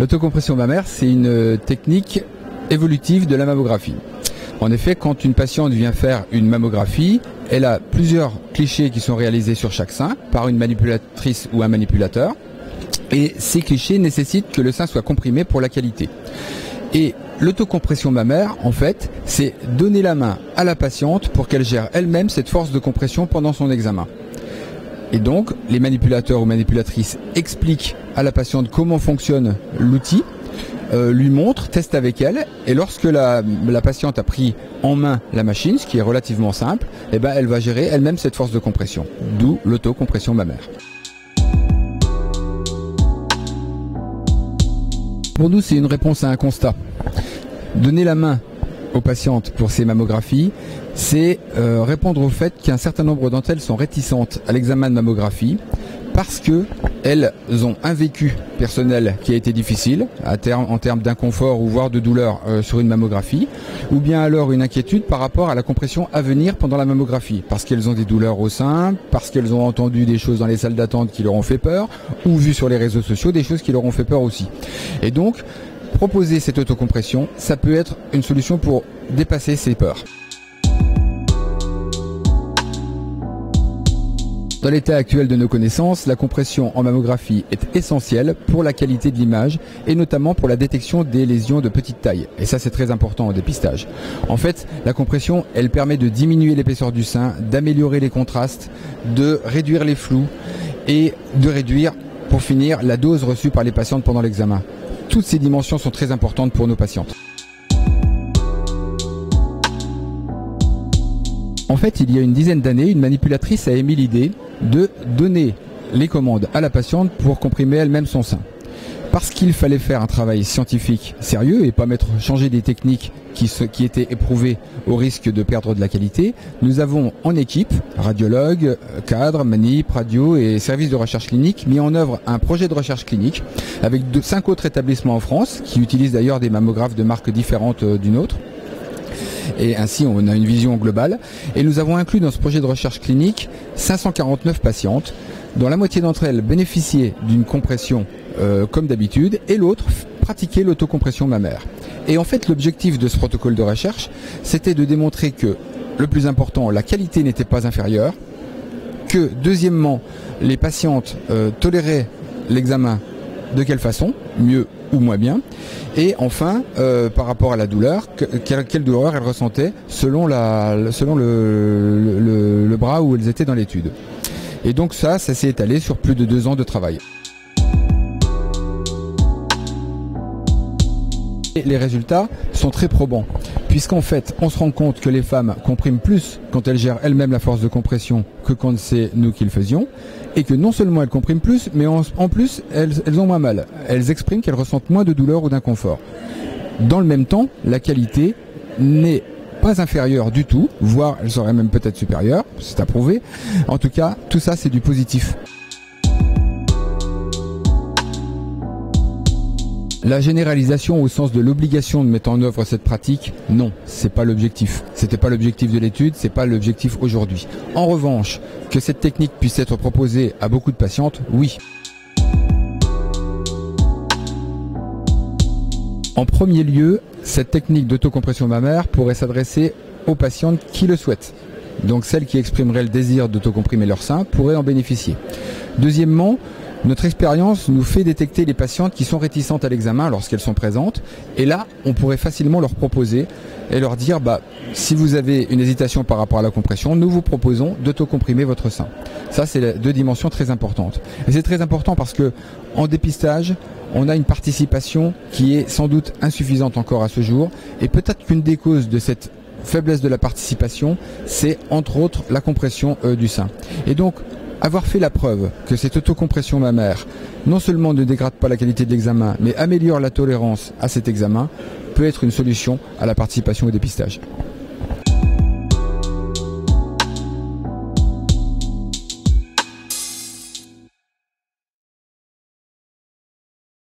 L'autocompression mammaire, c'est une technique évolutive de la mammographie. En effet, quand une patiente vient faire une mammographie, elle a plusieurs clichés qui sont réalisés sur chaque sein par une manipulatrice ou un manipulateur. Et ces clichés nécessitent que le sein soit comprimé pour la qualité. Et l'autocompression mammaire, en fait, c'est donner la main à la patiente pour qu'elle gère elle-même cette force de compression pendant son examen. Et donc, les manipulateurs ou manipulatrices expliquent à la patiente comment fonctionne l'outil, lui montrent, testent avec elle, et lorsque la patiente a pris en main la machine, ce qui est relativement simple, eh ben, elle va gérer elle-même cette force de compression, d'où l'autocompression mammaire. Pour nous, c'est une réponse à un constat. Donner la main aux patientes pour ces mammographies, c'est répondre au fait qu'un certain nombre d'entre elles sont réticentes à l'examen de mammographie parce qu'elles ont un vécu personnel qui a été difficile en termes d'inconfort ou voire de douleur sur une mammographie, ou bien alors une inquiétude par rapport à la compression à venir pendant la mammographie, parce qu'elles ont des douleurs au sein, parce qu'elles ont entendu des choses dans les salles d'attente qui leur ont fait peur, ou vu sur les réseaux sociaux des choses qui leur ont fait peur aussi. Et donc, proposer cette autocompression, ça peut être une solution pour dépasser ces peurs. Dans l'état actuel de nos connaissances, la compression en mammographie est essentielle pour la qualité de l'image et notamment pour la détection des lésions de petite taille. Et ça, c'est très important au dépistage. En fait, la compression, elle permet de diminuer l'épaisseur du sein, d'améliorer les contrastes, de réduire les flous et de réduire, pour finir, la dose reçue par les patientes pendant l'examen. Toutes ces dimensions sont très importantes pour nos patientes. En fait, il y a une dizaine d'années, une manipulatrice a émis l'idée de donner les commandes à la patiente pour comprimer elle-même son sein. Parce qu'il fallait faire un travail scientifique sérieux et pas changer des techniques qui étaient éprouvées au risque de perdre de la qualité, nous avons en équipe, radiologues, cadres, manip, radio et services de recherche clinique, mis en œuvre un projet de recherche clinique avec 5 autres établissements en France qui utilisent d'ailleurs des mammographes de marques différentes d'une autre. Et ainsi, on a une vision globale. Et nous avons inclus dans ce projet de recherche clinique 549 patientes, dont la moitié d'entre elles bénéficiaient d'une compression comme d'habitude, et l'autre pratiquait l'autocompression mammaire. Et en fait, l'objectif de ce protocole de recherche, c'était de démontrer que, le plus important, la qualité n'était pas inférieure, que, deuxièmement, les patientes toléraient l'examen de quelle façon, mieux ou moins bien, et enfin, par rapport à la douleur, quelle douleur elles ressentaient selon le bras où elles étaient dans l'étude. Et donc ça s'est étalé sur plus de 2 ans de travail. Et les résultats sont très probants, puisqu'en fait, on se rend compte que les femmes compriment plus quand elles gèrent elles-mêmes la force de compression que quand c'est nous qui le faisions, et que non seulement elles compriment plus, mais en plus, elles ont moins mal. Elles expriment qu'elles ressentent moins de douleur ou d'inconfort. Dans le même temps, la qualité n'est pas inférieure du tout, voire elle serait même peut-être supérieure, c'est à prouver. En tout cas, tout ça, c'est du positif. La généralisation au sens de l'obligation de mettre en œuvre cette pratique, non, c'est pas l'objectif. C'était pas l'objectif de l'étude, c'est pas l'objectif aujourd'hui. En revanche, que cette technique puisse être proposée à beaucoup de patientes, oui. En premier lieu, cette technique d'autocompression mammaire pourrait s'adresser aux patientes qui le souhaitent. Donc celles qui exprimeraient le désir d'autocomprimer leur sein pourraient en bénéficier. Deuxièmement, notre expérience nous fait détecter les patientes qui sont réticentes à l'examen lorsqu'elles sont présentes. Et là, on pourrait facilement leur proposer et leur dire, si vous avez une hésitation par rapport à la compression, nous vous proposons d'autocomprimer votre sein. Ça, c'est 2 dimensions très importantes. Et c'est très important parce que en dépistage, on a une participation qui est sans doute insuffisante encore à ce jour. Et peut-être qu'une des causes de cette faiblesse de la participation, c'est entre autres la compression du sein. Et donc, avoir fait la preuve que cette autocompression mammaire non seulement ne dégrade pas la qualité de l'examen, mais améliore la tolérance à cet examen, peut être une solution à la participation au dépistage.